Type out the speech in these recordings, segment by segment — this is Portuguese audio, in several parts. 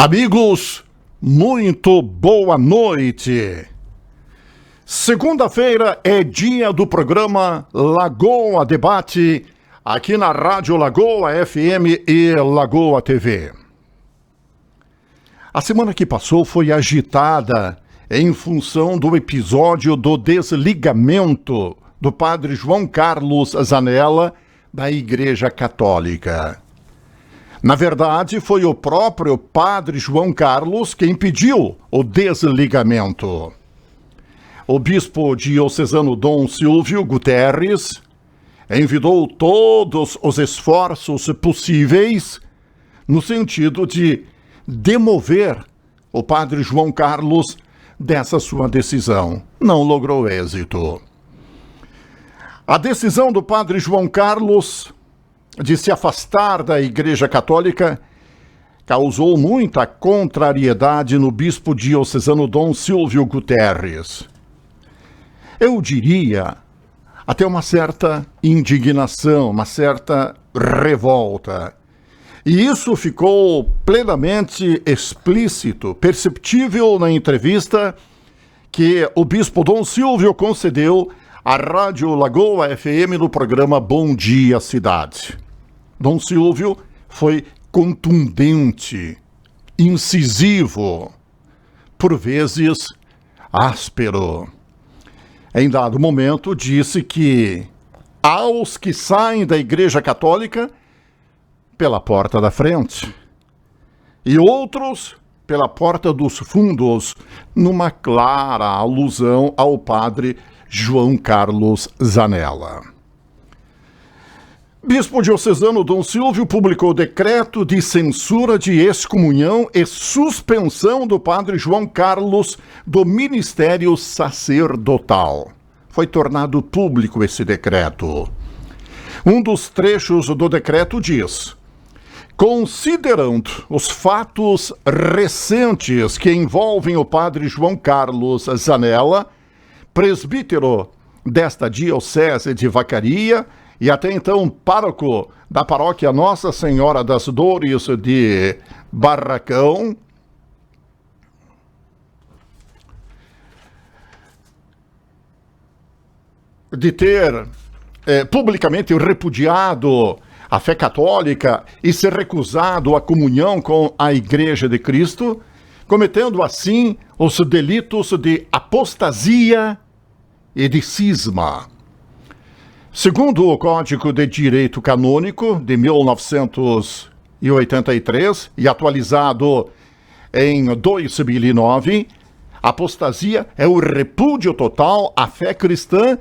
Amigos, muito boa noite. Segunda-feira é dia do programa Lagoa Debate, aqui na Rádio Lagoa FM e Lagoa TV. A semana que passou foi agitada em função do episódio do desligamento do padre João Carlos Zanella da Igreja Católica. Na verdade, foi o próprio padre João Carlos quem pediu o desligamento. O bispo diocesano Dom Silvio Guterres envidou todos os esforços possíveis no sentido de demover o padre João Carlos dessa sua decisão. Não logrou êxito. A decisão do padre João Carlos de se afastar da Igreja Católica causou muita contrariedade no bispo diocesano Dom Silvio Guterres. Eu diria até uma certa indignação, uma certa revolta. E isso ficou plenamente explícito, perceptível na entrevista que o bispo Dom Silvio concedeu à Rádio Lagoa FM no programa Bom Dia Cidade. Dom Silvio foi contundente, incisivo, por vezes áspero. Em dado momento disse que aos que saem da Igreja Católica pela porta da frente e outros pela porta dos fundos, numa clara alusão ao padre João Carlos Zanella. Bispo diocesano Dom Silvio publicou decreto de censura de excomunhão e suspensão do padre João Carlos do ministério sacerdotal. Foi tornado público esse decreto. Um dos trechos do decreto diz: considerando os fatos recentes que envolvem o padre João Carlos Zanella, presbítero desta diocese de Vacaria e até então pároco da paróquia Nossa Senhora das Dores de Barracão, de ter publicamente repudiado a fé católica e se recusado à comunhão com a Igreja de Cristo, cometendo assim os delitos de apostasia e de cisma. Segundo o Código de Direito Canônico de 1983 e atualizado em 2009, apostasia é o repúdio total à fé cristã,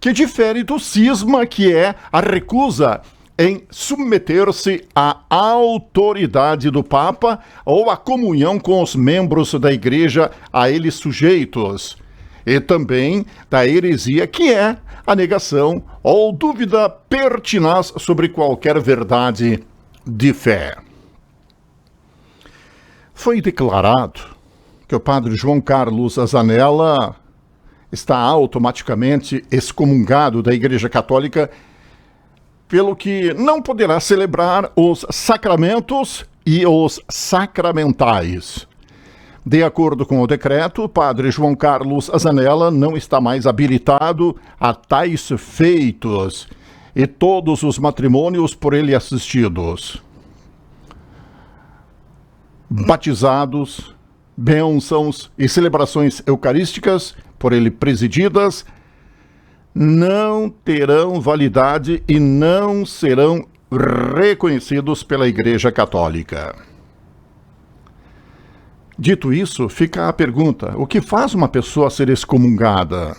que difere do cisma, que é a recusa em submeter-se à autoridade do Papa ou à comunhão com os membros da Igreja a eles sujeitos, e também da heresia, que é a negação ou dúvida pertinaz sobre qualquer verdade de fé. Foi declarado que o padre João Carlos Zanella está automaticamente excomungado da Igreja Católica, pelo que não poderá celebrar os sacramentos e os sacramentais. De acordo com o decreto, o padre João Carlos Zanella não está mais habilitado a tais feitos e todos os matrimônios por ele assistidos, batizados, bênçãos e celebrações eucarísticas por ele presididas não terão validade e não serão reconhecidos pela Igreja Católica. Dito isso, fica a pergunta: o que faz uma pessoa ser excomungada?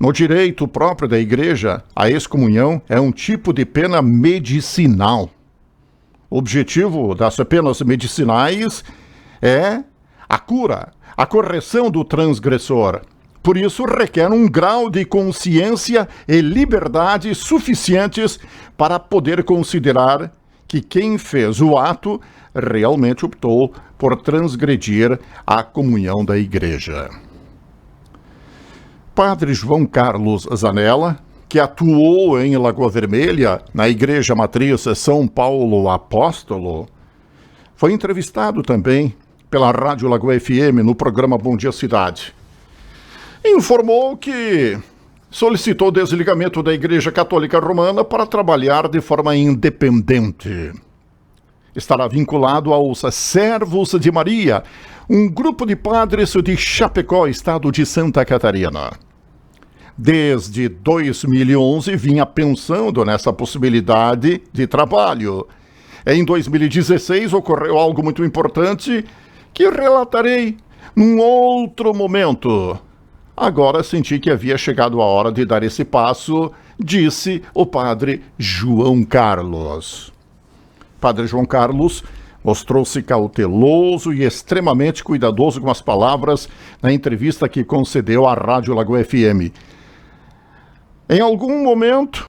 No direito próprio da Igreja, a excomunhão é um tipo de pena medicinal. O objetivo das penas medicinais é a cura, a correção do transgressor. Por isso, requer um grau de consciência e liberdade suficientes para poder considerar que quem fez o ato realmente optou por transgredir a comunhão da Igreja. Padre João Carlos Zanella, que atuou em Lagoa Vermelha, na Igreja Matriz São Paulo Apóstolo, foi entrevistado também pela Rádio Lagoa FM no programa Bom Dia Cidade. Informou que solicitou o desligamento da Igreja Católica Romana para trabalhar de forma independente. Estará vinculado aos Servos de Maria, um grupo de padres de Chapecó, estado de Santa Catarina. Desde 2011 vinha pensando nessa possibilidade de trabalho. Em 2016 ocorreu algo muito importante que relatarei num outro momento. Agora senti que havia chegado a hora de dar esse passo, disse o padre João Carlos. Padre João Carlos mostrou-se cauteloso e extremamente cuidadoso com as palavras na entrevista que concedeu à Rádio Lagoa FM. Em algum momento,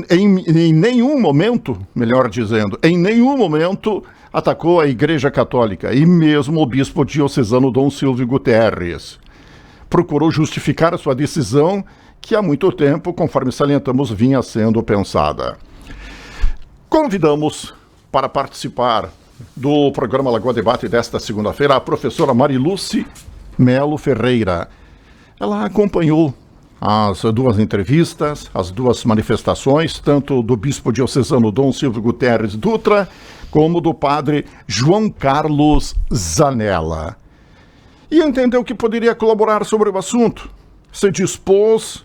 em nenhum momento, melhor dizendo, em nenhum momento atacou a Igreja Católica e mesmo o bispo diocesano Dom Silvio Guterres. Procurou justificar a sua decisão que há muito tempo, conforme salientamos, vinha sendo pensada. Convidamos para participar do programa Lagoa Debate desta segunda-feira a professora Mariluce Melo Ferreira. Ela acompanhou as duas entrevistas, as duas manifestações, tanto do bispo diocesano Dom Silvio Guterres Dutra, como do padre João Carlos Zanella. E entendeu que poderia colaborar sobre o assunto. Se dispôs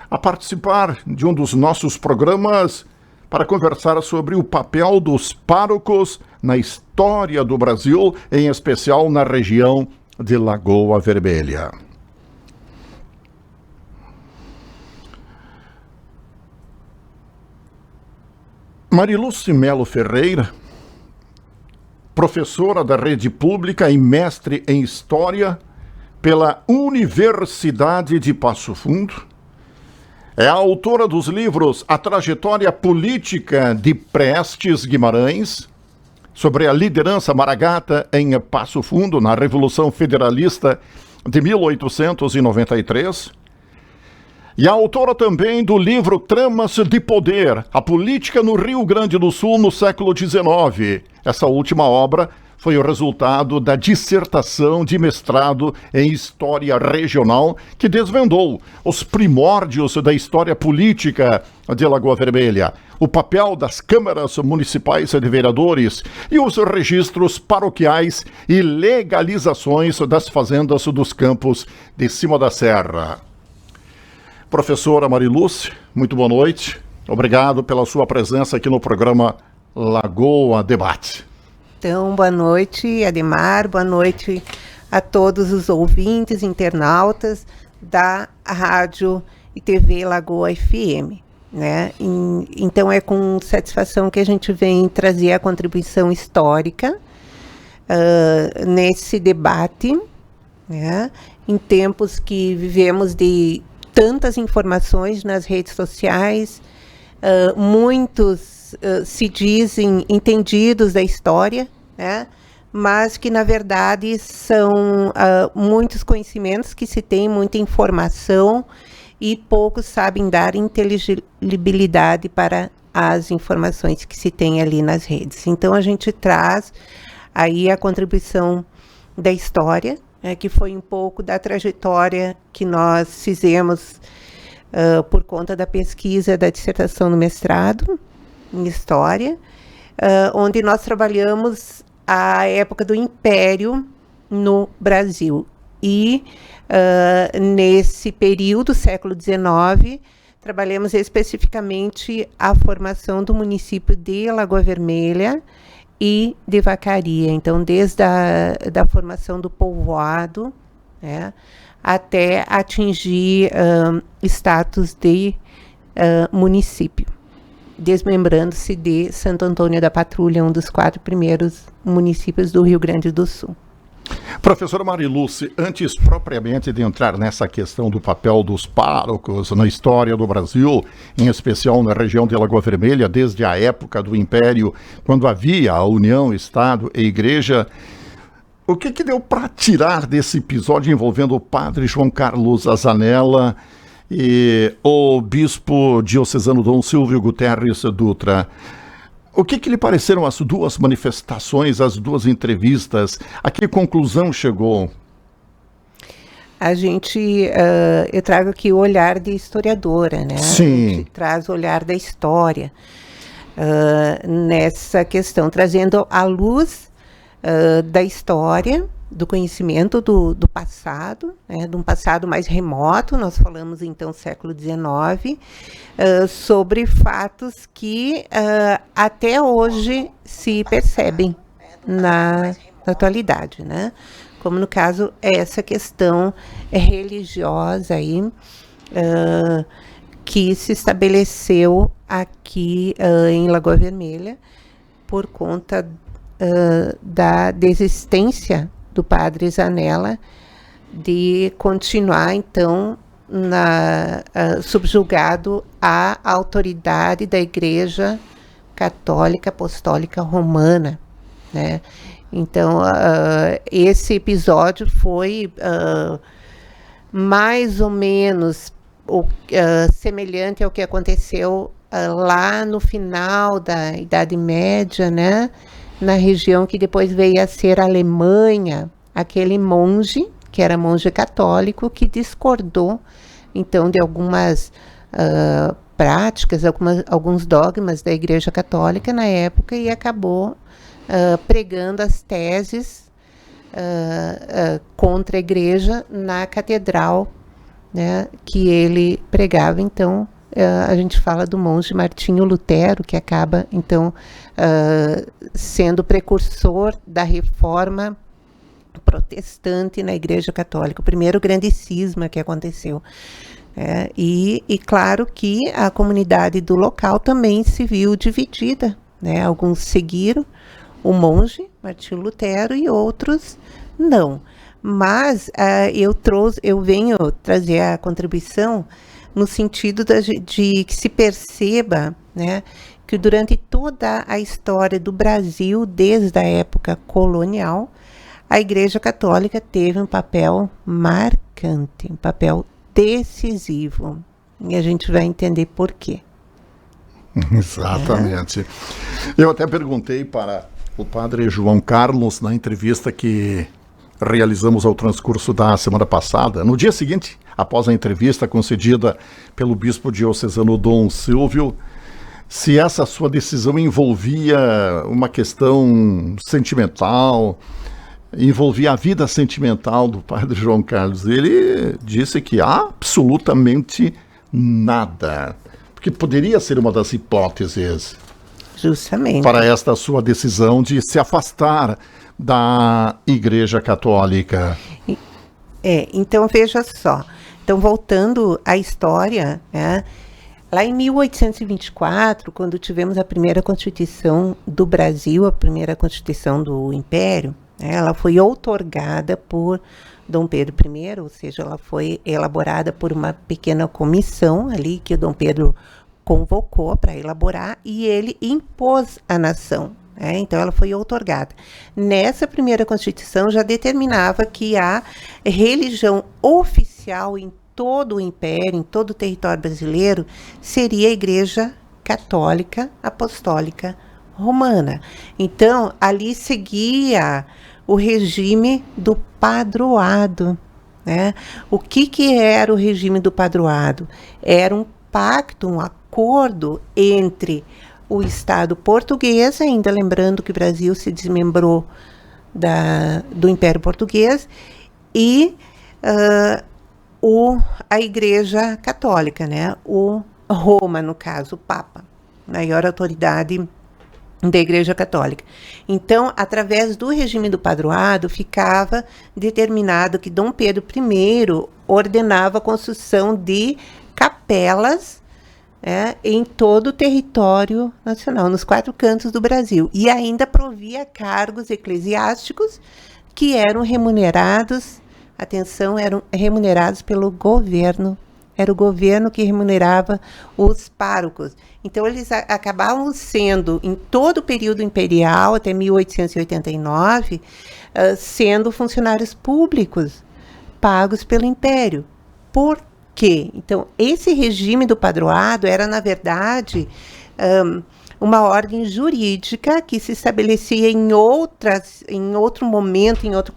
a participar de um dos nossos programas para conversar sobre o papel dos párocos na história do Brasil, em especial na região de Lagoa Vermelha. Mariluce Melo Ferreira, professora da rede pública e mestre em História pela Universidade de Passo Fundo, é a autora dos livros A Trajetória Política de Prestes Guimarães, sobre a liderança maragata em Passo Fundo na Revolução Federalista de 1893, e a autora também do livro Tramas de Poder, a Política no Rio Grande do Sul no século XIX. Essa última obra foi o resultado da dissertação de mestrado em História Regional, que desvendou os primórdios da história política de Lagoa Vermelha, o papel das câmaras municipais de vereadores e os registros paroquiais e legalizações das fazendas dos campos de cima da serra. Professora Mariluce, muito boa noite. Obrigado pela sua presença aqui no programa Lagoa Debate. Então, boa noite, Ademar, boa noite a todos os ouvintes, internautas da Rádio e TV Lagoa FM, né? Então, é com satisfação que a gente vem trazer a contribuição histórica nesse debate, né? Em tempos que vivemos de tantas informações nas redes sociais, muitos se dizem entendidos da história, né? Mas que, na verdade, são muitos conhecimentos que se tem, muita informação, e poucos sabem dar inteligibilidade para as informações que se tem ali nas redes. Então, a gente traz aí a contribuição da história, que foi um pouco da trajetória que nós fizemos por conta da pesquisa da dissertação no mestrado em História, onde nós trabalhamos a época do Império no Brasil. E nesse período, século XIX, trabalhamos especificamente a formação do município de Lagoa Vermelha e de Vacaria. Então, desde da formação do povoado, né, até atingir status de município, desmembrando-se de Santo Antônio da Patrulha, um dos 4 primeiros municípios do Rio Grande do Sul. Professora Mariluce, antes propriamente de entrar nessa questão do papel dos párocos na história do Brasil, em especial na região de Lagoa Vermelha, desde a época do Império, quando havia a união, Estado e Igreja, o que deu para tirar desse episódio envolvendo o padre João Carlos Zanella e o bispo diocesano Dom Silvio Guterres Dutra? O que lhe pareceram as duas manifestações, as duas entrevistas? A que conclusão chegou? Eu trago aqui o olhar de historiadora, né? Sim. A gente traz o olhar da história nessa questão, trazendo à luz da história, do conhecimento do passado, né? De um passado mais remoto, nós falamos então século XIX, sobre fatos que até hoje se percebem na atualidade, né? Como no caso essa questão religiosa aí, que se estabeleceu aqui em Lagoa Vermelha por conta da desistência do padre Zanella de continuar então subjugado à autoridade da Igreja Católica Apostólica Romana, né? Então, esse episódio foi mais ou menos semelhante ao que aconteceu lá no final da Idade Média, né? Na região que depois veio a ser a Alemanha, aquele monge, que era monge católico, que discordou, então, de algumas práticas, alguns dogmas da Igreja Católica na época e acabou pregando as teses contra a igreja na catedral, né, que ele pregava. Então, a gente fala do monge Martinho Lutero, que acaba, então, sendo precursor da reforma protestante na Igreja Católica, o primeiro grande cisma que aconteceu. E claro que a comunidade do local também se viu dividida, né? Alguns seguiram o monge Martinho Lutero e outros não. Mas eu venho trazer a contribuição no sentido de que se perceba, né, que durante toda a história do Brasil, desde a época colonial, a Igreja Católica teve um papel marcante, um papel decisivo. E a gente vai entender por quê. Exatamente. Eu até perguntei para o padre João Carlos, na entrevista que realizamos ao transcurso da semana passada, no dia seguinte, após a entrevista concedida pelo bispo diocesano Dom Silvio, se essa sua decisão envolvia uma questão sentimental, envolvia a vida sentimental do padre João Carlos. Ele disse que absolutamente nada, porque poderia ser uma das hipóteses. Justamente. Para esta sua decisão de se afastar da Igreja Católica. Então veja só. Então, voltando à história, né, lá em 1824, quando tivemos a primeira Constituição do Brasil, a primeira Constituição do Império, né, ela foi outorgada por Dom Pedro I, ou seja, ela foi elaborada por uma pequena comissão ali que o Dom Pedro convocou para elaborar e ele impôs à nação. Então, ela foi outorgada. Nessa primeira Constituição já determinava que a religião oficial em todo o Império, em todo o território brasileiro, seria a Igreja Católica Apostólica Romana. Então, ali seguia o regime do padroado, né? O que era o regime do padroado? Era um pacto, um acordo entre o Estado português, ainda lembrando que o Brasil se desmembrou do Império Português, e a Igreja Católica, né? O Roma, no caso, o Papa, maior autoridade da Igreja Católica. Então, através do regime do padroado, ficava determinado que Dom Pedro I ordenava a construção de capelas em todo o território nacional, nos 4 cantos do Brasil, e ainda provia cargos eclesiásticos que eram remunerados, eram remunerados pelo governo. Era o governo que remunerava os párocos. Então, eles acabavam sendo, em todo o período imperial, até 1889, sendo funcionários públicos, pagos pelo Império. Por quê? Então, esse regime do padroado era, na verdade, uma ordem jurídica que se estabelecia em outro momento, em outro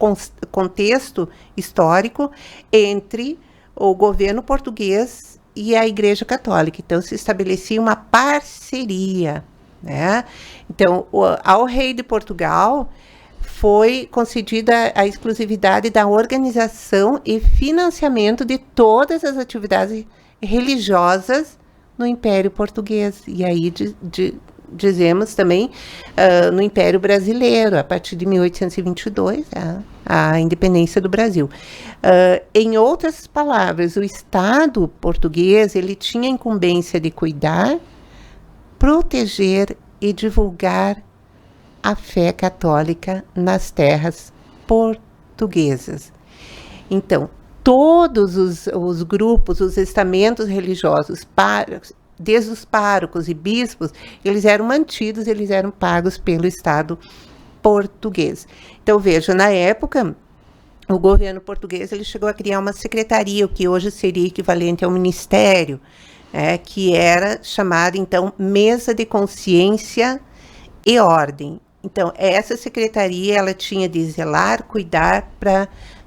contexto histórico, entre o governo português e a Igreja Católica. Então, se estabelecia uma parceria, né? Então, ao rei de Portugal foi concedida a exclusividade da organização e financiamento de todas as atividades religiosas no Império Português. E aí dizemos também no Império Brasileiro, a partir de 1822, a independência do Brasil. Em outras palavras, o Estado português ele tinha a incumbência de cuidar, proteger e divulgar a fé católica nas terras portuguesas. Então, todos os grupos, os estamentos religiosos, desde os párocos e bispos, eles eram mantidos, eles eram pagos pelo Estado português. Então, veja, na época, o governo português ele chegou a criar uma secretaria, o que hoje seria equivalente ao ministério, que era chamada, então, Mesa de Consciência e Ordem. Então, essa secretaria, ela tinha de zelar, cuidar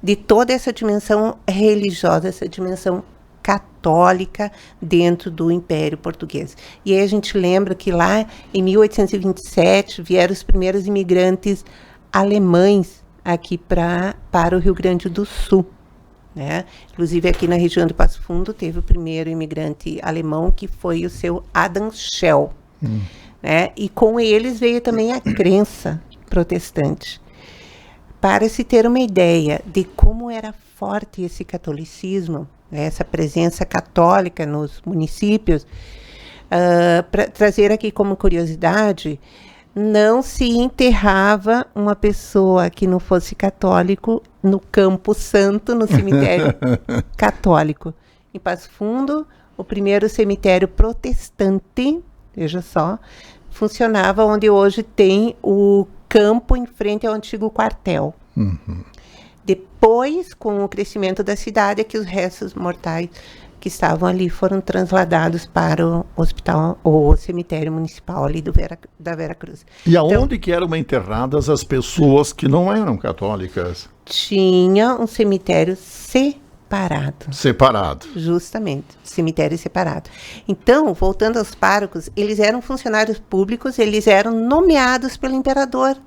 de toda essa dimensão religiosa, essa dimensão católica dentro do Império Português. E aí a gente lembra que lá, em 1827, vieram os primeiros imigrantes alemães aqui para o Rio Grande do Sul, né? Inclusive, aqui na região de Passo Fundo, teve o primeiro imigrante alemão, que foi o seu Adam Schell. Né? E com eles veio também a crença protestante. Para se ter uma ideia de como era forte esse catolicismo, né, essa presença católica nos municípios, para trazer aqui como curiosidade, não se enterrava uma pessoa que não fosse católico no Campo Santo, no cemitério católico. Em Passo Fundo, o primeiro cemitério protestante, veja só, funcionava onde hoje tem o campo em frente ao antigo quartel. Depois, com o crescimento da cidade, é que os restos mortais que estavam ali foram transladados para o hospital ou o cemitério municipal ali da Vera Cruz. E aonde que eram enterradas as pessoas que não eram católicas? Tinha um cemitério separado. Justamente, cemitério separado. Então, voltando aos párocos, eles eram funcionários públicos, eles eram nomeados pelo imperador.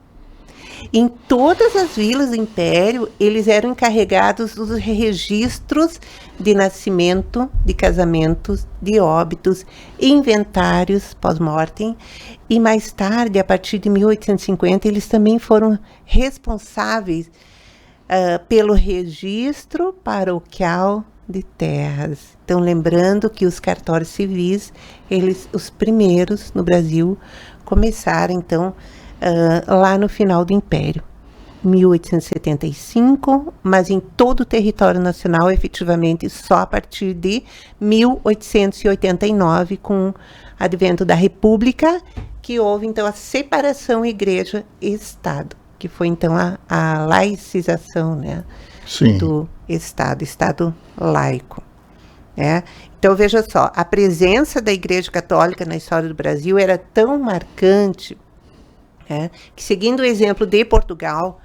Em todas as vilas do Império, eles eram encarregados dos registros de nascimento, de casamentos, de óbitos, inventários pós-mortem. E mais tarde, a partir de 1850, eles também foram responsáveis pelo registro paroquial de terras. Então, lembrando que os cartórios civis, os primeiros no Brasil, começaram, então, lá no final do Império, 1875, mas em todo o território nacional, efetivamente, só a partir de 1889, com o advento da República, que houve, então, a separação Igreja e Estado, que foi, então, a laicização, né, do Estado laico. Né? Então, veja só, a presença da Igreja Católica na história do Brasil era tão marcante, que, seguindo o exemplo de Portugal,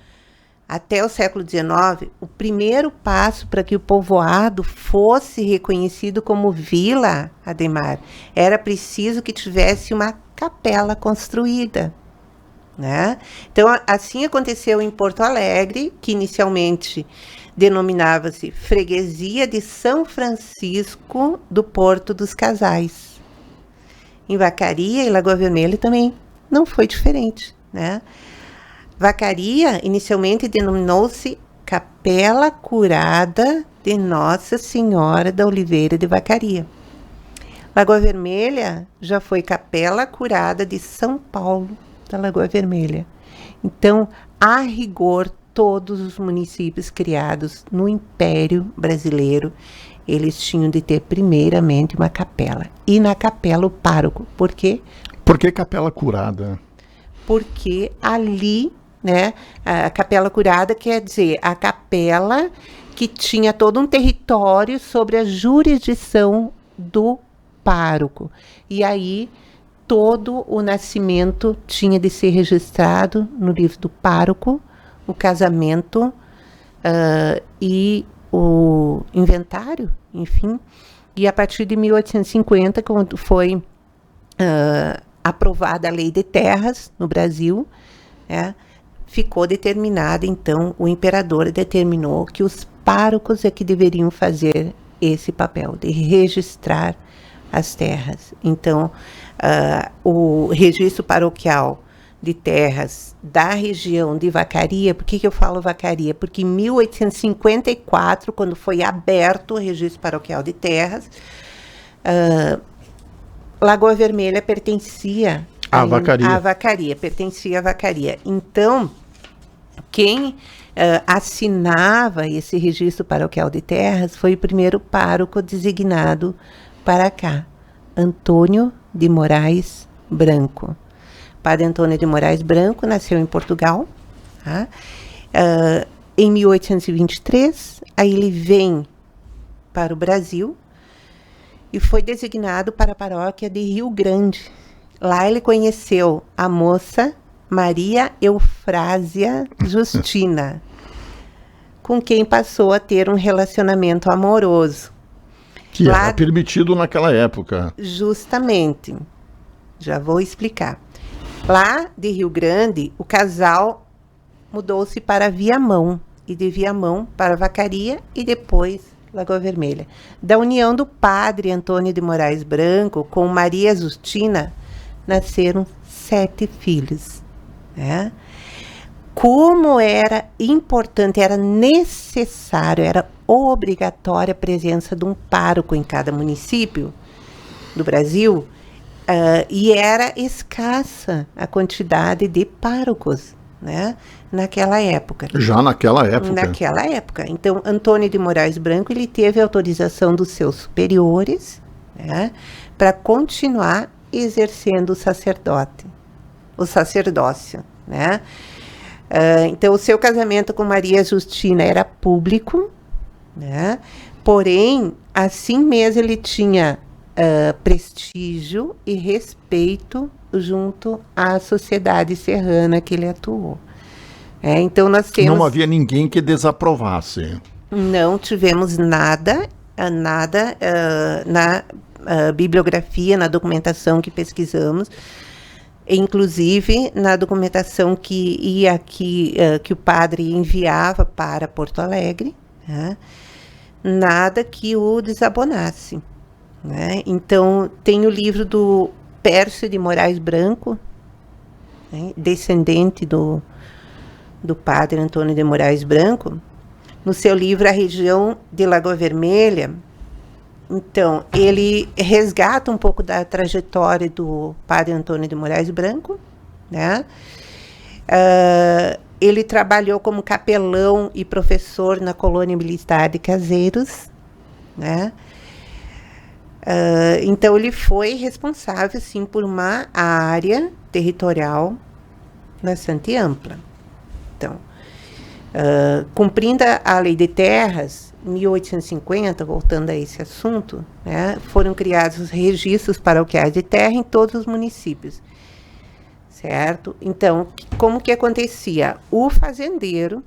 até o século XIX, o primeiro passo para que o povoado fosse reconhecido como vila, Ademar, era preciso que tivesse uma capela construída. Né? Então, assim aconteceu em Porto Alegre, que inicialmente denominava-se Freguesia de São Francisco do Porto dos Casais. Em Vacaria e Lagoa Vermelha também não foi diferente. Né? Vacaria inicialmente denominou-se Capela Curada de Nossa Senhora da Oliveira de Vacaria. Lagoa Vermelha já foi Capela Curada de São Paulo da Lagoa Vermelha. Então, a rigor, todos os municípios criados no Império Brasileiro, eles tinham de ter primeiramente uma capela. E na capela o pároco. Por quê? Por que Capela Curada? Porque ali, né, a Capela Curada quer dizer a capela que tinha todo um território sobre a jurisdição do pároco. E aí todo o nascimento tinha de ser registrado no livro do pároco, o casamento e o inventário, enfim. E a partir de 1850, quando foi aprovada a Lei de Terras no Brasil, ficou determinada, então, o imperador determinou que os párocos é que deveriam fazer esse papel de registrar as terras. Então, o registro paroquial de terras da região de Vacaria. Por que eu falo Vacaria? Porque em 1854, quando foi aberto o registro paroquial de terras, Lagoa Vermelha pertencia à Vacaria. Pertencia à Vacaria. Então, quem assinava esse registro paroquial de terras foi o primeiro pároco designado para cá, Antônio de Moraes Branco. Padre Antônio de Moraes Branco nasceu em Portugal, tá? Em 1823, aí ele vem para o Brasil e foi designado para a paróquia de Rio Grande. Lá ele conheceu a moça Maria Eufrásia Justina, com quem passou a ter um relacionamento amoroso. Que era permitido naquela época. Justamente. Já vou explicar. Lá de Rio Grande, o casal mudou-se para Viamão, e de Viamão para Vacaria e depois Lagoa Vermelha. Da união do padre Antônio de Moraes Branco com Maria Justina, nasceram 7 filhos. Como era importante, era necessário, era obrigatória a presença de um pároco em cada município do Brasil, e era escassa a quantidade de párocos, naquela época. Já naquela época? Naquela época. Então, Antônio de Moraes Branco, ele teve autorização dos seus superiores, para continuar exercendo o sacerdócio, então, o seu casamento com Maria Justina era público, porém, assim mesmo ele tinha prestígio e respeito junto à sociedade serrana que ele atuou. Então, nós temos... Não havia ninguém que desaprovasse. Não tivemos nada na bibliografia, na documentação que pesquisamos, inclusive na documentação que ia aqui, que o padre enviava para Porto Alegre, nada que o desabonasse. Então, tem o livro do Pércio de Moraes Branco, descendente do padre Antônio de Moraes Branco, no seu livro A Região de Lagoa Vermelha. Então, ele resgata um pouco da trajetória do padre Antônio de Moraes Branco, ele trabalhou como capelão e professor na colônia militar de Caseiros, então, ele foi responsável, sim, por uma área territorial bastante ampla. Então, cumprindo a Lei de Terras, em 1850, voltando a esse assunto, foram criados os registros paroquiais de terra em todos os municípios, certo? Então, como que acontecia? O fazendeiro,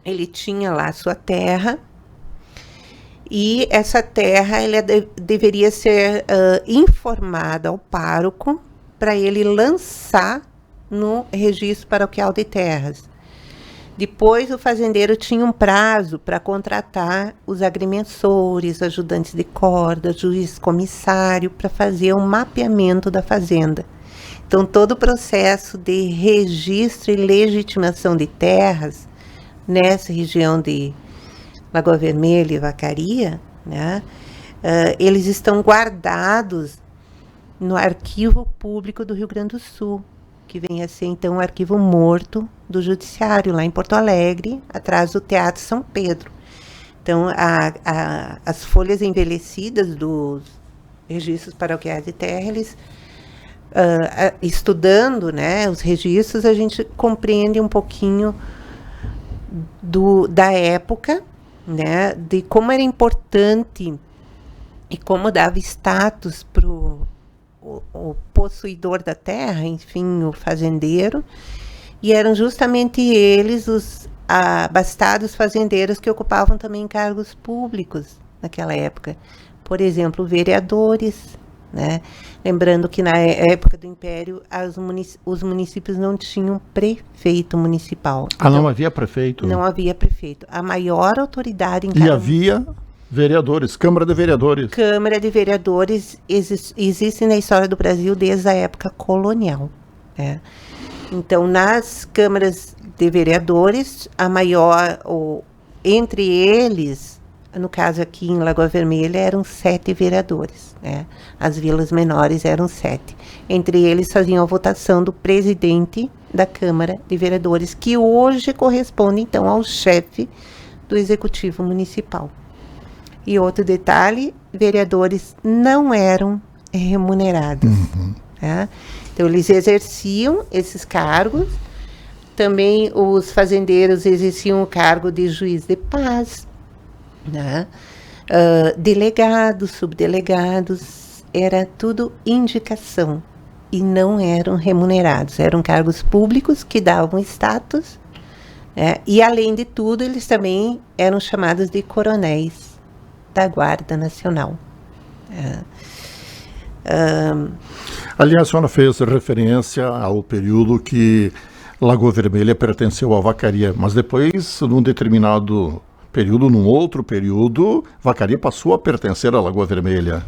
ele tinha lá a sua terra, e essa terra ela deveria ser informada ao pároco para ele lançar no registro paroquial de terras. Depois, o fazendeiro tinha um prazo para contratar os agrimensores, ajudantes de corda, juiz comissário, para fazer um mapeamento da fazenda. Então, todo o processo de registro e legitimação de terras nessa região de Lagoa Vermelha e Vacaria, eles estão guardados no Arquivo Público do Rio Grande do Sul, que vem a ser, então, o arquivo morto do Judiciário, lá em Porto Alegre, atrás do Teatro São Pedro. Então, as folhas envelhecidas dos registros paroquiais de terra, eles, estudando, os registros, a gente compreende um pouquinho da época, de como era importante e como dava status o possuidor da terra, enfim, o fazendeiro, e eram justamente eles os abastados fazendeiros que ocupavam também cargos públicos naquela época. Por exemplo, vereadores, né? Lembrando que na época do Império os municípios não tinham prefeito municipal. Então, não havia prefeito? Não havia prefeito. A maior autoridade em E havia vereadores, Câmara de Vereadores. Câmara de Vereadores existe na história do Brasil desde a época colonial. Né? Então, nas câmaras de vereadores, a maior, entre eles, no caso aqui em Lagoa Vermelha, eram 7 vereadores. Né? As vilas menores eram 7. Entre eles faziam a votação do presidente da Câmara de Vereadores, que hoje corresponde, então, ao chefe do Executivo Municipal. E outro detalhe, vereadores não eram remunerados. Tá? Então, eles exerciam esses cargos. Também os fazendeiros exerciam o cargo de juiz de paz, né? Delegados, subdelegados, era tudo indicação e não eram remunerados. Eram cargos públicos que davam status, né? E, além de tudo, eles também eram chamados de coronéis da Guarda Nacional. Aliás, a senhora fez referência ao período que Lagoa Vermelha pertenceu à Vacaria, mas depois, num determinado período, num outro período, Vacaria passou a pertencer à Lagoa Vermelha.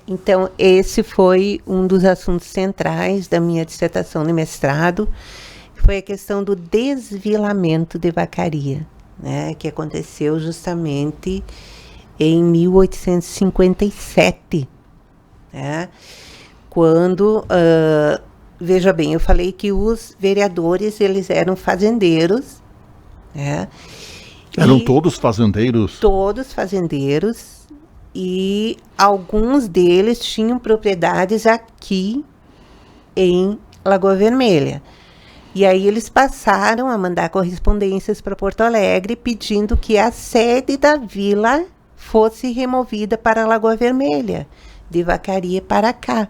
Então, esse foi um dos assuntos centrais da minha dissertação de mestrado, foi a questão do desvilamento de Vacaria, né, que aconteceu justamente em 1857, né, quando, veja bem, eu falei que os vereadores, eles eram fazendeiros, né, eram todos fazendeiros? Todos fazendeiros, e alguns deles tinham propriedades aqui em Lagoa Vermelha. E aí eles passaram a mandar correspondências para Porto Alegre pedindo que a sede da vila fosse removida para Lagoa Vermelha, de Vacaria para cá,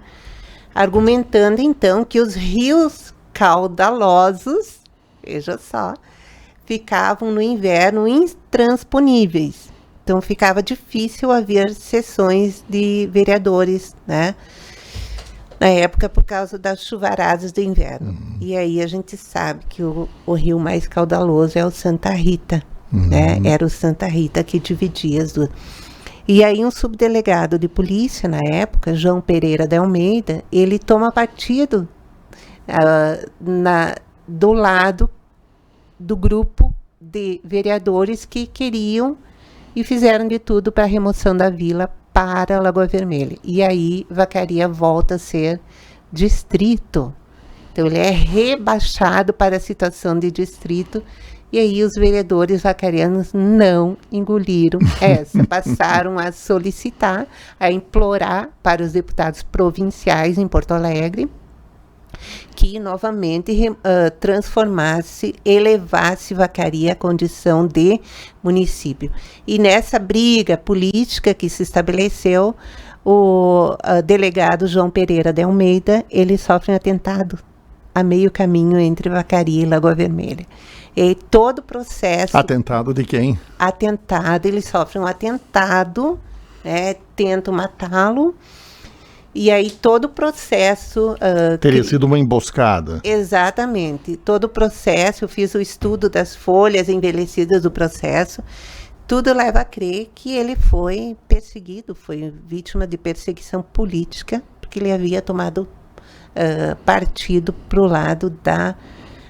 argumentando então que os rios caudalosos, veja só, ficavam no inverno intransponíveis. Então ficava difícil haver sessões de vereadores, né? Na época, por causa das chuvaradas do inverno. E aí a gente sabe que o rio mais caudaloso é o Santa Rita, né? Era o Santa Rita que dividia as duas. E aí um subdelegado de polícia na época, João Pereira de Almeida, ele toma partido do lado do grupo de vereadores que queriam e fizeram de tudo para a remoção da vila para Lagoa Vermelha. E aí Vacaria volta a ser distrito. Então ele é rebaixado para a situação de distrito. E aí os vereadores vacarianos não engoliram essa. Passaram a solicitar, a implorar para os deputados provinciais em Porto Alegre que novamente transformasse, elevasse Vacaria à condição de município. E nessa briga política que se estabeleceu, o delegado João Pereira de Almeida, ele sofre um atentado a meio caminho entre Vacaria e Lagoa Vermelha. E todo o processo... Atentado de quem? Atentado, ele sofre um atentado, né, tentam matá-lo. E aí todo o processo... Teria sido uma emboscada. Exatamente. Todo o processo, eu fiz o estudo das folhas envelhecidas do processo, tudo leva a crer que ele foi perseguido, foi vítima de perseguição política, porque ele havia tomado partido para o lado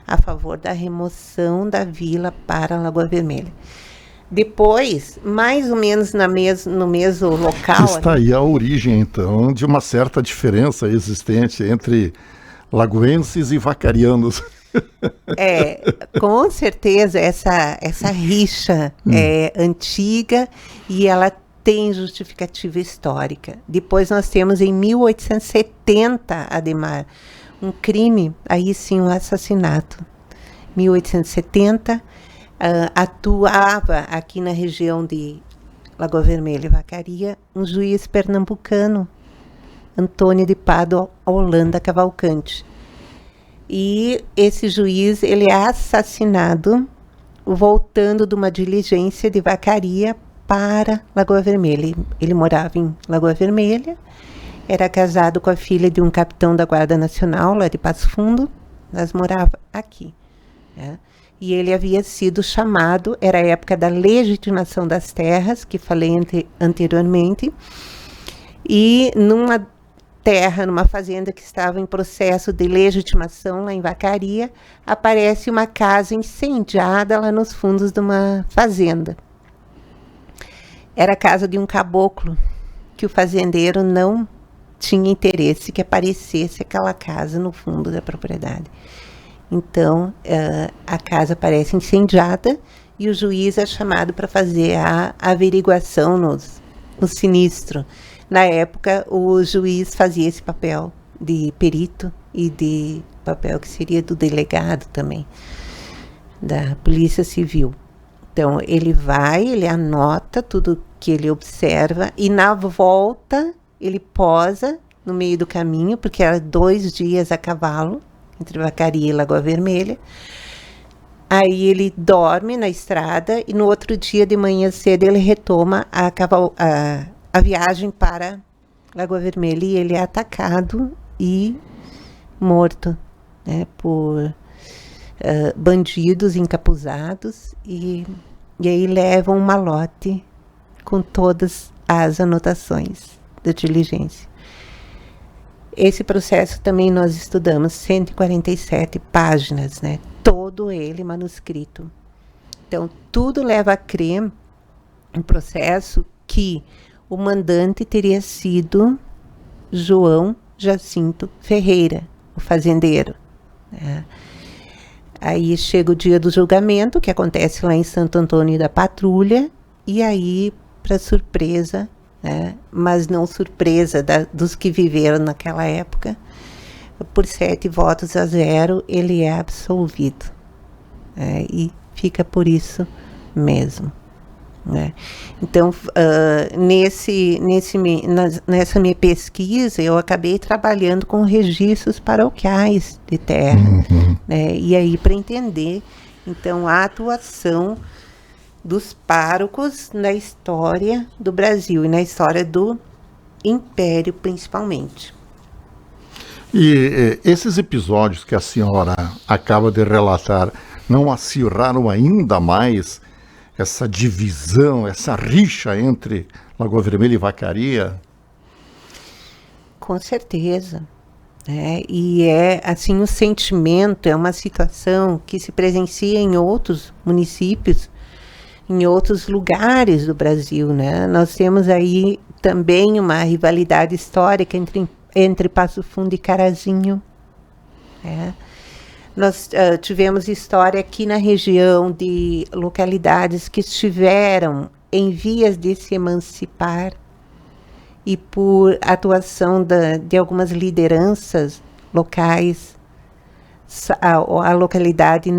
a favor da remoção da vila para Lagoa Vermelha. Depois, mais ou menos no mesmo local... Está aí a origem, então, de uma certa diferença existente entre lagoenses e vacarianos. Com certeza, essa rixa é antiga e ela tem justificativa histórica. Depois nós temos, em 1870, Ademar, um crime, aí sim um assassinato. 1870... atuava aqui na região de Lagoa Vermelha e Vacaria um juiz pernambucano, Antônio de Pádua Holanda Cavalcante. E esse juiz, ele é assassinado voltando de uma diligência de Vacaria para Lagoa Vermelha. Ele morava em Lagoa Vermelha, era casado com a filha de um capitão da Guarda Nacional, lá de Passo Fundo, mas morava aqui, né? E ele havia sido chamado, era a época da legitimação das terras, que falei anteriormente, e numa terra, numa fazenda que estava em processo de legitimação, lá em Vacaria, aparece uma casa incendiada lá nos fundos de uma fazenda. Era a casa de um caboclo, que o fazendeiro não tinha interesse que aparecesse aquela casa no fundo da propriedade. Então, a casa aparece incendiada e o juiz é chamado para fazer a averiguação no sinistro. Na época, o juiz fazia esse papel de perito e de papel que seria do delegado também, da Polícia Civil. Então, ele vai, ele anota tudo que ele observa e na volta ele posa no meio do caminho, porque era 2 dias a cavalo, entre Vacaria e Lagoa Vermelha. Aí ele dorme na estrada e no outro dia de manhã cedo ele retoma a viagem para Lagoa Vermelha e ele é atacado e morto, né, por bandidos encapuzados e aí levam um malote com todas as anotações da diligência. Esse processo também nós estudamos, 147 páginas, né? Todo ele manuscrito. Então, tudo leva a crer um processo que o mandante teria sido João Jacinto Ferreira, o fazendeiro, né? Aí chega o dia do julgamento, que acontece lá em Santo Antônio da Patrulha, e aí, para surpresa, né, mas não surpresa dos que viveram naquela época, por 7 votos a 0, ele é absolvido. E fica por isso mesmo, né? Então, nessa minha pesquisa, eu acabei trabalhando com registros paroquiais de terra, né? E aí, para entender, então, a atuação dos párocos na história do Brasil e na história do Império, principalmente. E esses episódios que a senhora acaba de relatar não acirraram ainda mais essa divisão, essa rixa entre Lagoa Vermelha e Vacaria? Com certeza. E é assim, o sentimento é uma situação que se presencia em outros municípios, em outros lugares do Brasil, né? Nós temos aí também uma rivalidade histórica entre Passo Fundo e Carazinho, né? Nós tivemos história aqui na região de localidades que estiveram em vias de se emancipar e por atuação de algumas lideranças locais, a localidade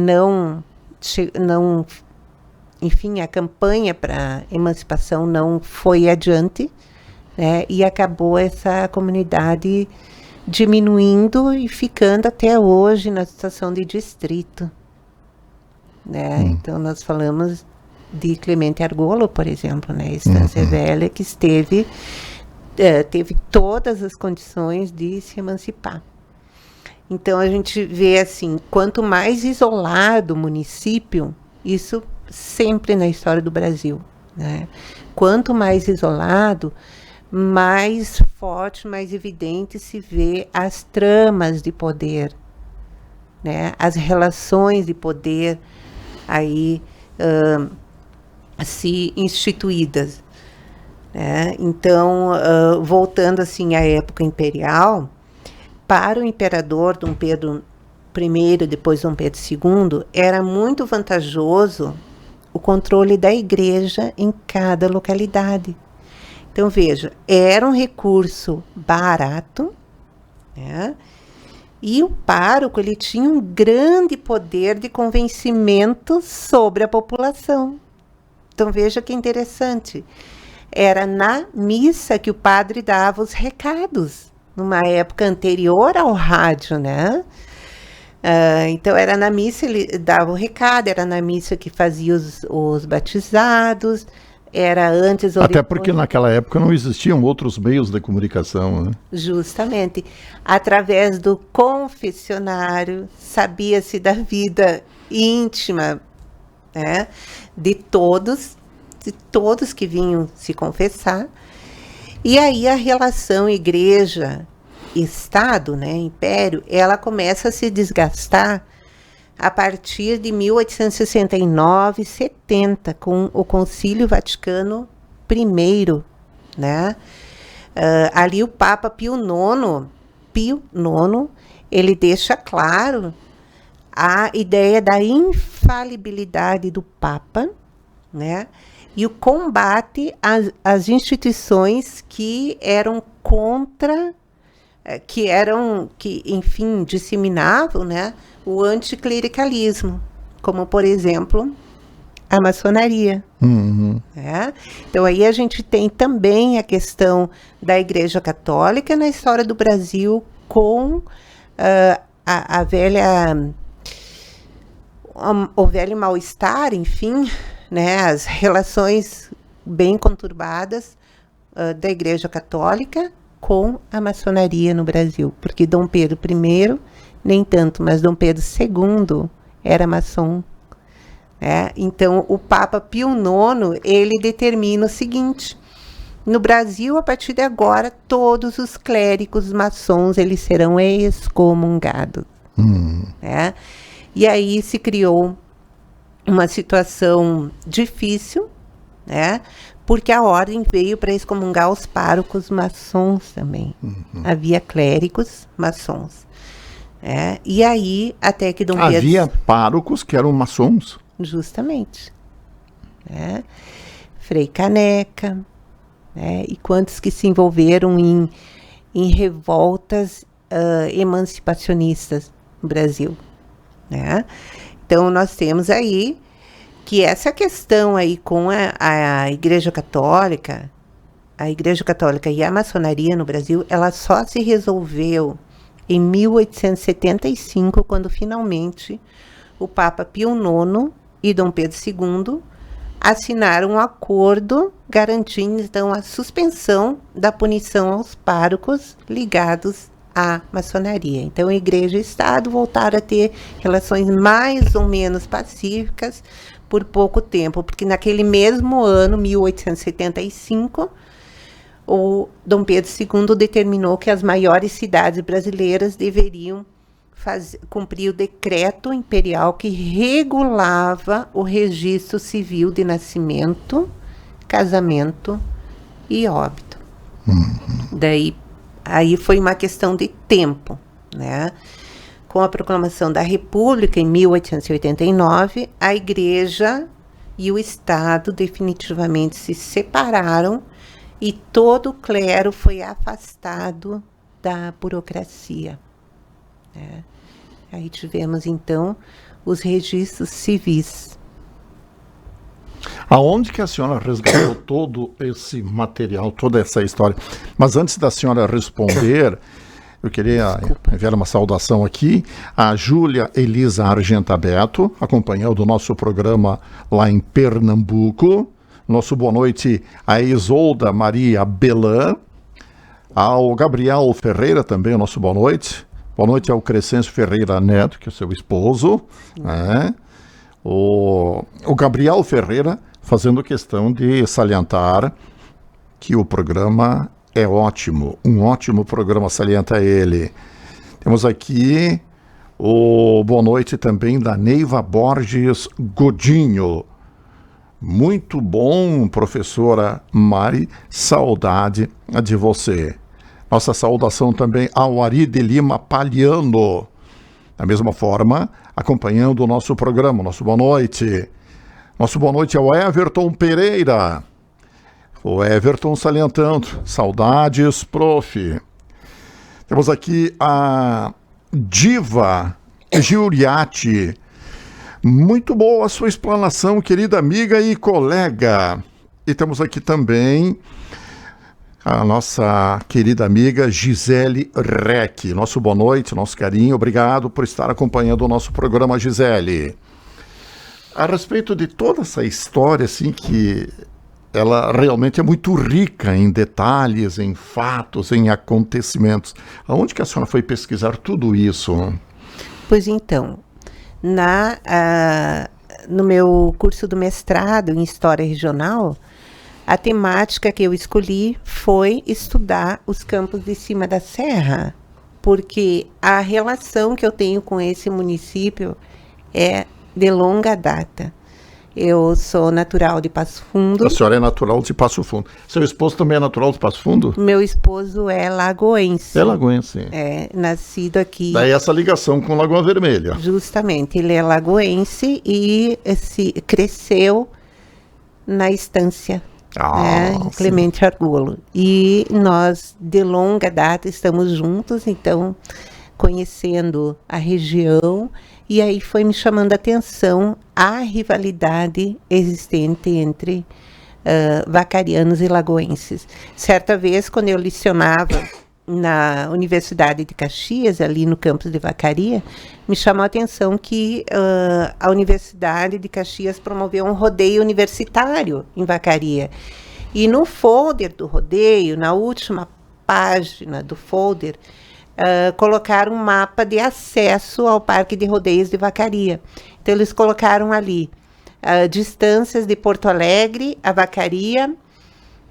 enfim, a campanha para emancipação não foi adiante, né, e acabou essa comunidade diminuindo e ficando até hoje na situação de distrito, né? Então, nós falamos de Clemente Argolo, por exemplo, né, Estância Velha, que teve todas as condições de se emancipar. Então, a gente vê assim, quanto mais isolado o município, isso sempre na história do Brasil, né? Quanto mais isolado, mais forte, mais evidente se vê as tramas de poder, né? As relações de poder aí se instituídas, né? Então, voltando assim à época imperial, para o imperador Dom Pedro I, depois Dom Pedro II, era muito vantajoso o controle da igreja em cada localidade. Então, veja, era um recurso barato, né? E o pároco, ele tinha um grande poder de convencimento sobre a população. Então, veja que interessante. Era na missa que o padre dava os recados. numa época anterior ao rádio, né? Então era na missa, ele dava o recado, era na missa que fazia os batizados, era antes... Até porque naquela época não existiam outros meios de comunicação, né? Justamente. Através do confessionário, sabia-se da vida íntima, né, de todos que vinham se confessar. E aí a relação igreja-estado, né, império, ela começa a se desgastar a partir de 1869, 70, com o Concílio Vaticano I, né? Ali o Papa Pio IX, ele deixa claro a ideia da infalibilidade do Papa, né? E o combate às instituições que eram contra, que enfim, disseminavam, né, o anticlericalismo, como, por exemplo, a maçonaria. Uhum. Né? Então, aí a gente tem também a questão da Igreja Católica na história do Brasil com o velho mal-estar, enfim, né, as relações bem conturbadas da Igreja Católica com a maçonaria no Brasil, porque Dom Pedro I, nem tanto, mas Dom Pedro II era maçom. Né? Então, o Papa Pio IX, ele determina o seguinte: no Brasil, a partir de agora, todos os clérigos maçons, eles serão excomungados. Né? E aí se criou uma situação difícil, né? Porque a ordem veio para excomungar os párocos maçons também. Havia clérigos maçons. Né? E aí, até que Dom Pedro... Havia párocos que eram maçons? Justamente. Né? Frei Caneca, né? E quantos que se envolveram em revoltas emancipacionistas no Brasil. Né? Então, nós temos aí que essa questão aí com a Igreja Católica e a maçonaria no Brasil, ela só se resolveu em 1875, quando finalmente o Papa Pio IX e Dom Pedro II assinaram um acordo garantindo, então, a suspensão da punição aos párocos ligados à maçonaria. Então, a Igreja e o Estado voltaram a ter relações mais ou menos pacíficas por pouco tempo, porque naquele mesmo ano, 1875, o Dom Pedro II determinou que as maiores cidades brasileiras deveriam cumprir o decreto imperial que regulava o registro civil de nascimento, casamento e óbito. Aí foi uma questão de tempo, né? Com a proclamação da República em 1889, a Igreja e o Estado definitivamente se separaram e todo o clero foi afastado da burocracia. Né? Aí tivemos, então, os registros civis. Aonde que a senhora resgatou todo esse material, toda essa história? Mas antes da senhora responder, eu queria enviar uma saudação aqui a Júlia Elisa Argentabeto, acompanhando o nosso programa lá em Pernambuco. Nosso boa noite a Isolda Maria Belan, ao Gabriel Ferreira também, o nosso boa noite. Boa noite ao Crescêncio Ferreira Neto, que é seu esposo. Né? O Gabriel Ferreira fazendo questão de salientar que o programa é ótimo, um ótimo programa, salienta ele. Temos aqui o boa noite também da Neiva Borges Godinho. Muito bom, professora Mari, saudade de você. Nossa saudação também ao Ari de Lima Palhano. Da mesma forma, acompanhando o nosso programa, nosso boa noite. Nosso boa noite ao Everton Pereira. O Everton salientando, saudades, prof. Temos aqui a Diva Giuliatti. Muito boa a sua explanação, querida amiga e colega. E temos aqui também a nossa querida amiga Gisele Reck. Nosso boa noite, nosso carinho. Obrigado por estar acompanhando o nosso programa, Gisele. A respeito de toda essa história, assim, que ela realmente é muito rica em detalhes, em fatos, em acontecimentos. Aonde que a senhora foi pesquisar tudo isso? Pois então, no meu curso do mestrado em História Regional, a temática que eu escolhi foi estudar os campos de cima da serra, porque a relação que eu tenho com esse município é de longa data. Eu sou natural de Passo Fundo. A senhora é natural de Passo Fundo. Seu esposo também é natural de Passo Fundo? Meu esposo é lagoense. É lagoense. É, nascido aqui. Daí essa ligação com Lagoa Vermelha. Justamente, ele é lagoense e cresceu na estância, Clemente Argulo. E nós, de longa data, estamos juntos, então, conhecendo a região. E aí foi me chamando a atenção a rivalidade existente entre vacarianos e lagoenses. Certa vez, quando eu lecionava na Universidade de Caxias, ali no campus de Vacaria, me chamou a atenção que a Universidade de Caxias promoveu um rodeio universitário em Vacaria. E no folder do rodeio, na última página do folder, colocaram um mapa de acesso ao Parque de Rodeios de Vacaria. Então, eles colocaram ali distâncias de Porto Alegre a Vacaria,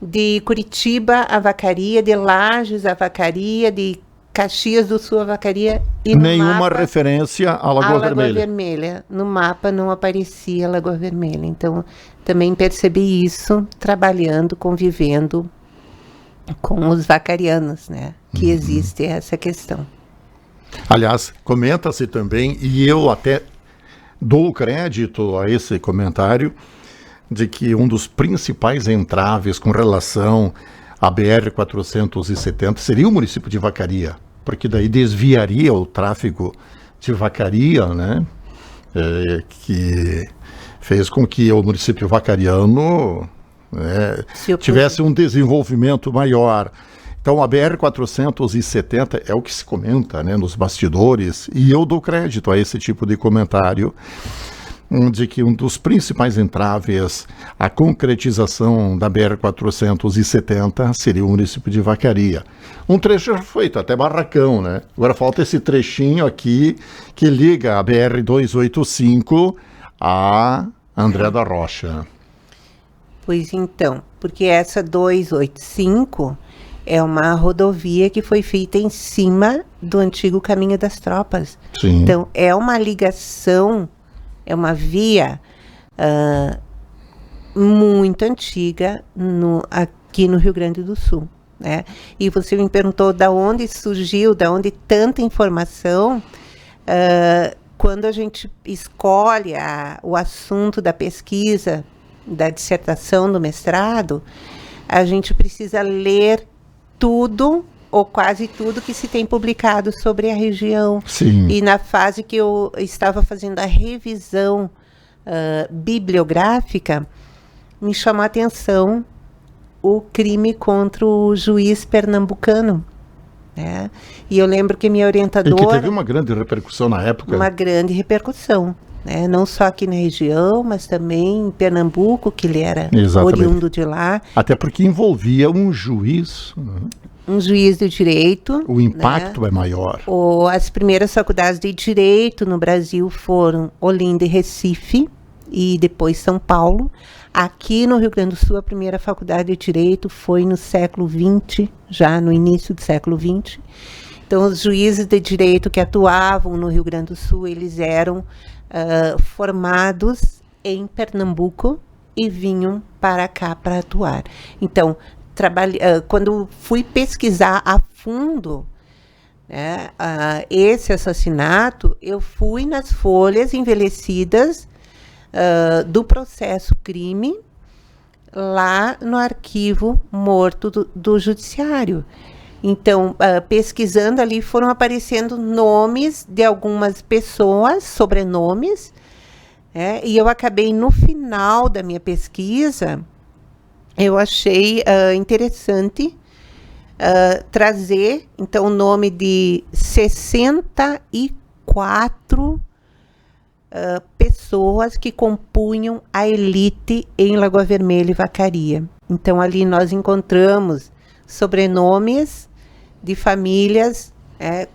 de Curitiba a Vacaria, de Lages a Vacaria, de Caxias do Sul a Vacaria. E nenhuma mapa, referência à Lagoa Vermelha. Vermelha. No mapa não aparecia a Lagoa Vermelha. Então, também percebi isso trabalhando, convivendo com os vacarianos, né? Que existe essa questão. Aliás, comenta-se também, e eu até dou crédito a esse comentário, de que um dos principais entraves com relação à BR-470 seria o município de Vacaria, porque daí desviaria o tráfego de Vacaria, né? Que fez com que o município vacariano tivesse um desenvolvimento maior. Então, a BR-470 é o que se comenta, né, nos bastidores, e eu dou crédito a esse tipo de comentário, de que um dos principais entraves à concretização da BR-470 seria o município de Vacaria. Um trecho já feito, até Barracão, né? Agora falta esse trechinho aqui que liga a BR-285 a André da Rocha. Pois então, porque essa 285 é uma rodovia que foi feita em cima do antigo Caminho das Tropas. Sim. Então, é uma ligação, é uma via muito antiga aqui no Rio Grande do Sul, né? E você me perguntou da onde surgiu, da onde tanta informação. Quando a gente escolhe o assunto da pesquisa, da dissertação, do mestrado, a gente precisa ler tudo ou quase tudo que se tem publicado sobre a região. Sim. E na fase que eu estava fazendo a revisão bibliográfica, me chamou a atenção o crime contra o juiz pernambucano, né? E eu lembro que minha orientadora... E que teve uma grande repercussão na época. Uma grande repercussão, né? Não só aqui na região, mas também em Pernambuco, que ele era oriundo de lá. Até porque envolvia um juiz... Um juiz de direito. O impacto, né, é maior. As primeiras faculdades de direito no Brasil foram Olinda e Recife, e depois São Paulo. Aqui no Rio Grande do Sul, a primeira faculdade de direito foi no século XX, já no início do século XX. Então, os juízes de direito que atuavam no Rio Grande do Sul, eles eram formados em Pernambuco e vinham para cá para atuar. Então, quando fui pesquisar a fundo, né, esse assassinato, eu fui nas folhas envelhecidas do processo crime, lá no arquivo morto do judiciário. Então, pesquisando ali, foram aparecendo nomes de algumas pessoas, sobrenomes, e eu acabei, no final da minha pesquisa, eu achei interessante trazer, então, o nome de 64 pessoas que compunham a elite em Lagoa Vermelha e Vacaria. Então, ali nós encontramos sobrenomes de famílias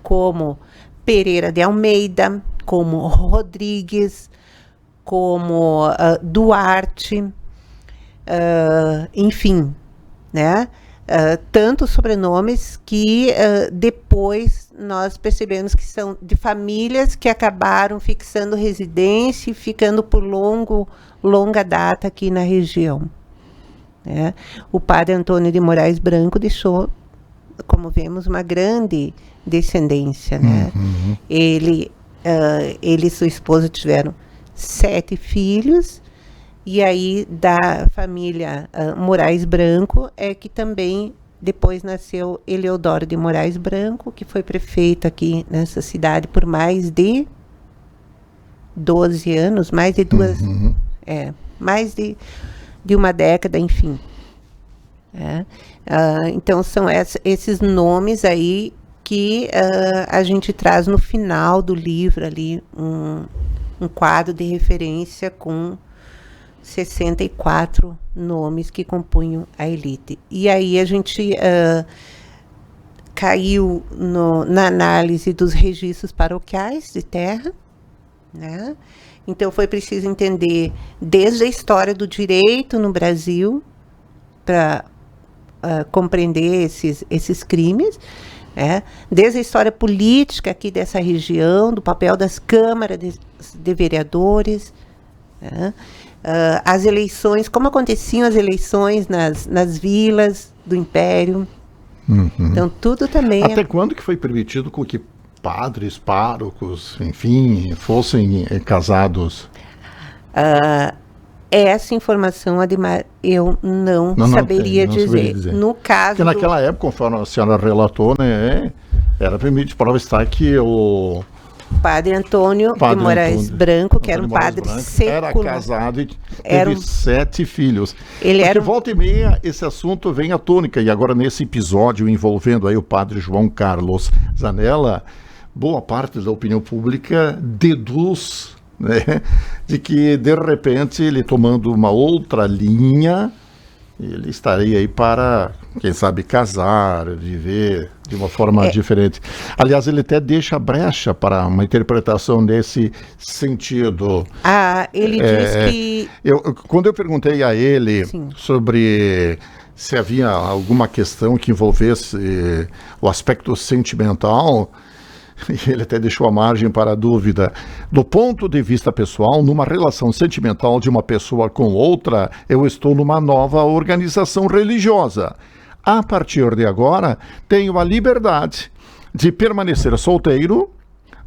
como Pereira de Almeida, como Rodrigues, como Duarte, enfim, né? Tantos sobrenomes que depois nós percebemos que são de famílias que acabaram fixando residência e ficando por longa data aqui na região. Né? O padre Antônio de Moraes Branco deixou, como vemos, uma grande descendência. Né? Uhum. Ele e sua esposa tiveram 7 filhos. E aí, da família Moraes Branco, é que também depois nasceu Eleodoro de Moraes Branco, que foi prefeito aqui nessa cidade por mais de 12 anos, mais de duas... Uhum. Mais de uma década, enfim. Então, são esses nomes aí que a gente traz no final do livro ali, um quadro de referência com 64 nomes que compunham a elite. E aí a gente caiu na análise dos registros paroquiais de terra, né? Então foi preciso entender desde a história do direito no Brasil para compreender esses crimes, né? Desde a história política aqui dessa região, do papel das câmaras de vereadores, né? As eleições, como aconteciam as eleições nas vilas do Império. Uhum. Então, tudo também... Até quando que foi permitido com que padres, párocos, enfim, fossem casados? Essa informação, Ademar, eu não saberia dizer. No caso... Porque naquela época, conforme a senhora relatou, né, era permitido, prova está que o... Padre Antônio de Moraes Branco, que era um padre secular. Era casado e teve 7 filhos. Ele era volta e meia, esse assunto vem à tônica. E agora, nesse episódio envolvendo aí o padre João Carlos Zanella, boa parte da opinião pública deduz, né, de que, de repente, ele tomando uma outra linha, ele estaria aí para, quem sabe, casar, viver de uma forma diferente. Aliás, ele até deixa brecha para uma interpretação nesse sentido. Ele diz que... Quando eu perguntei a ele sobre se havia alguma questão que envolvesse o aspecto sentimental, ele até deixou a margem para a dúvida. Do ponto de vista pessoal, numa relação sentimental de uma pessoa com outra, eu estou numa nova organização religiosa. A partir de agora, tenho a liberdade de permanecer solteiro,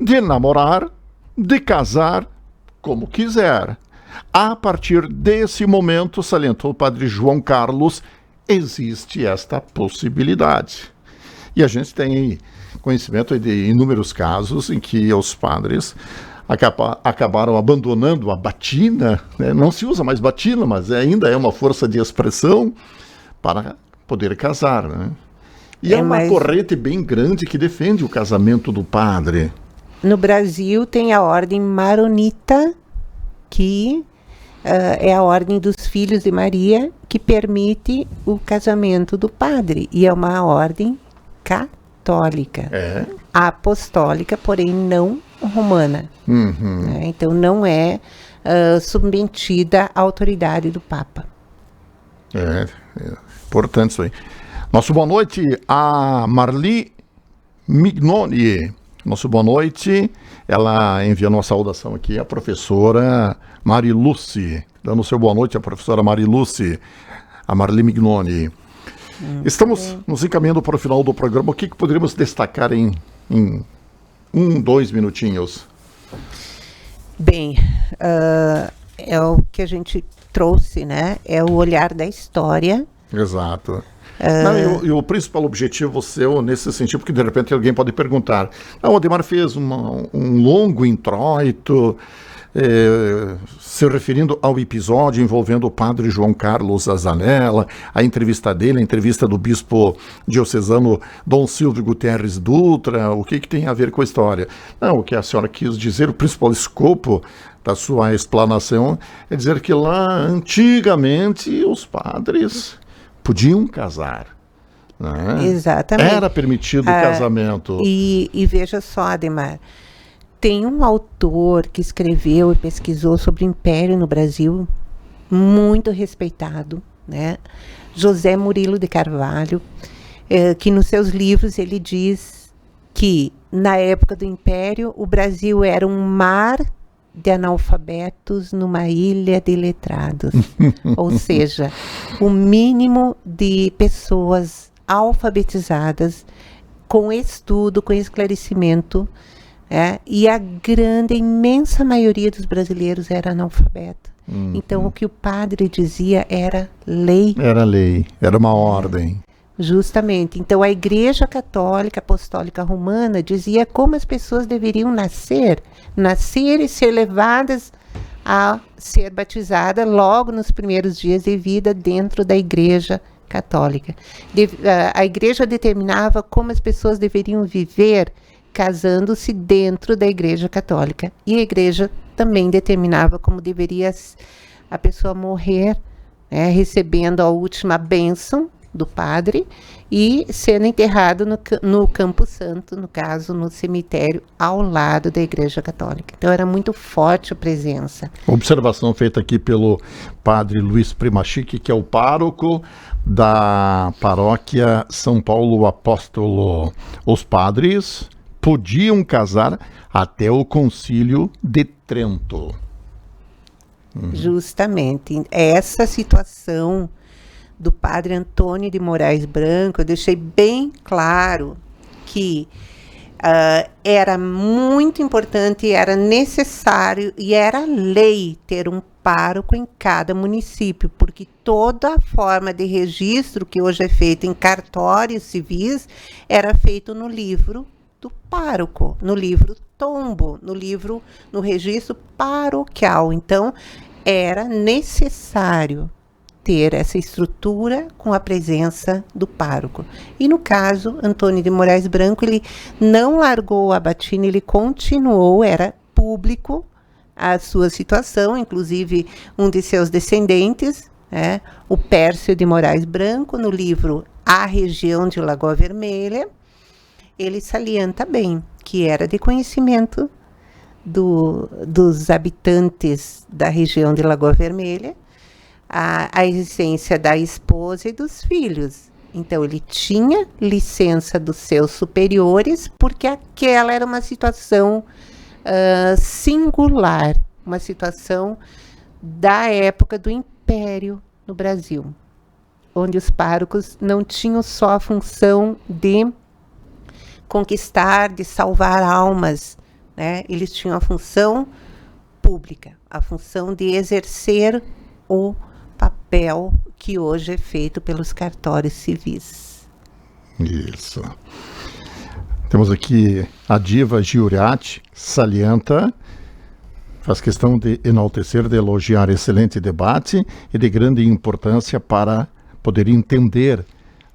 de namorar, de casar, como quiser. A partir desse momento, salientou o padre João Carlos, existe esta possibilidade. E a gente tem conhecimento de inúmeros casos em que os padres acabaram abandonando a batina, né? Não se usa mais batina, mas ainda é uma força de expressão para poder casar, né? E é uma corrente bem grande que defende o casamento do padre. No Brasil tem a ordem maronita, que é a ordem dos filhos de Maria, que permite o casamento do padre. E é uma ordem católica, apostólica, porém não romana. Uhum. Né? Então não é submetida à autoridade do Papa. É importante isso aí. Nosso boa noite a Marli Mignoni. Nosso boa noite. Ela envia uma saudação aqui, a professora Mariluce. Dando seu boa noite à professora Mariluce, a Marli Mignoni. Estamos nos encaminhando para o final do programa. O que poderíamos destacar em 2 minutinhos? Bem, é o que a gente trouxe, né? É o olhar da história. Exato. E o principal objetivo seu nesse sentido, porque de repente alguém pode perguntar, o Ademar fez um longo introito se referindo ao episódio envolvendo o padre João Carlos Azanella, a entrevista dele, a entrevista do bispo diocesano Dom Silvio Guterres Dutra, o que tem a ver com a história? Não, o que a senhora quis dizer, o principal escopo da sua explanação é dizer que lá, antigamente, os padres podiam casar. Né? Exatamente. Era permitido o casamento. E veja só, Ademar, tem um autor que escreveu e pesquisou sobre o Império no Brasil, muito respeitado, né? José Murilo de Carvalho, que nos seus livros ele diz que, na época do Império, o Brasil era um mar de analfabetos numa ilha de letrados. Ou seja, o mínimo de pessoas alfabetizadas, com estudo, com esclarecimento, e a grande, imensa maioria dos brasileiros era analfabeta. Então, o que o padre dizia era lei. Era lei, era uma ordem. Justamente. Então, a Igreja Católica Apostólica Romana dizia como as pessoas deveriam nascer e ser levadas a ser batizada logo nos primeiros dias de vida dentro da Igreja Católica. A Igreja determinava como as pessoas deveriam viver casando-se dentro da Igreja Católica. E a Igreja também determinava como deveria a pessoa morrer, recebendo a última bênção do padre e sendo enterrado no Campo Santo, no caso, no cemitério ao lado da Igreja Católica. Então, era muito forte a presença. Observação feita aqui pelo padre Luiz Primachique, que é o pároco da paróquia São Paulo Apóstolo. Os padres podiam casar até o Concílio de Trento. Justamente. Essa situação do padre Antônio de Moraes Branco, eu deixei bem claro que era muito importante, era necessário e era lei ter um pároco em cada município, porque toda a forma de registro que hoje é feita em cartórios civis era feito no livro do pároco, no livro tombo, no registro paroquial. Então, era necessário ter essa estrutura com a presença do pároco. E no caso, Antônio de Moraes Branco, ele não largou a batina, ele continuou, era público a sua situação, inclusive um de seus descendentes, o Pércio de Moraes Branco, no livro A Região de Lagoa Vermelha, ele salienta bem que era de conhecimento dos habitantes da região de Lagoa Vermelha, a existência da esposa e dos filhos. Então, ele tinha licença dos seus superiores, porque aquela era uma situação singular, uma situação da época do Império no Brasil, onde os párocos não tinham só a função de conquistar, de salvar almas, eles tinham a função pública, a função de exercer o papel que hoje é feito pelos cartórios civis. Isso. Temos aqui a diva Giuriati, salienta, faz questão de enaltecer, de elogiar excelente debate e de grande importância para poder entender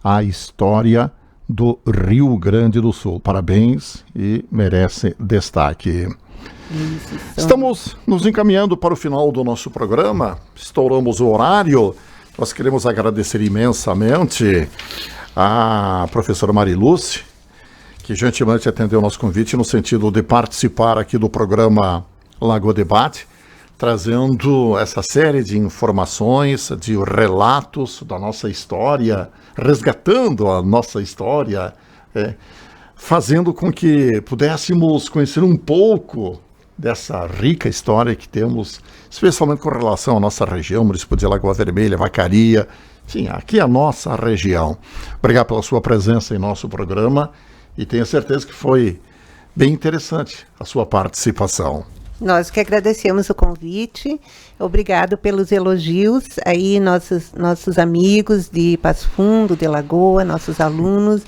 a história do Rio Grande do Sul. Parabéns e merece destaque. Estamos nos encaminhando para o final do nosso programa, estouramos o horário. Nós queremos agradecer imensamente a professora Marilúcia, que gentilmente atendeu o nosso convite no sentido de participar aqui do programa Lagoa Debate, trazendo essa série de informações, de relatos da nossa história, resgatando a nossa história, fazendo com que pudéssemos conhecer um pouco dessa rica história que temos, especialmente com relação à nossa região, município de Lagoa Vermelha, Vacaria, enfim, aqui é a nossa região. Obrigado pela sua presença em nosso programa e tenho certeza que foi bem interessante a sua participação. Nós que agradecemos o convite, obrigado pelos elogios aí, nossos amigos de Passo Fundo, de Lagoa, nossos alunos,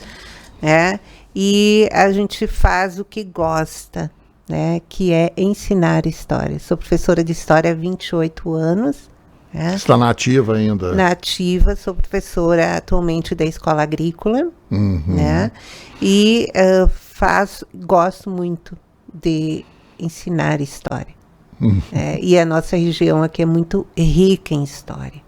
e a gente faz o que gosta, né, que é ensinar história. Sou professora de história há 28 anos. Né? Está na ativa ainda? Na ativa, sou professora atualmente da Escola Agrícola, né? E gosto muito de ensinar história. E a nossa região aqui é muito rica em história.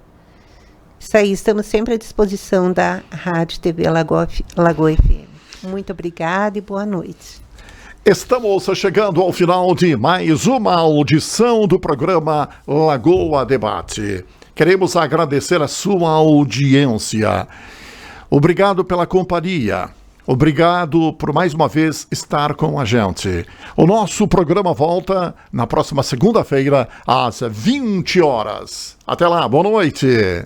Isso aí, estamos sempre à disposição da Rádio TV Lagoa FM. Muito obrigada e boa noite. Estamos chegando ao final de mais uma audição do programa Lagoa Debate. Queremos agradecer a sua audiência. Obrigado pela companhia. Obrigado por mais uma vez estar com a gente. O nosso programa volta na próxima segunda-feira, às 20 horas. Até lá, boa noite.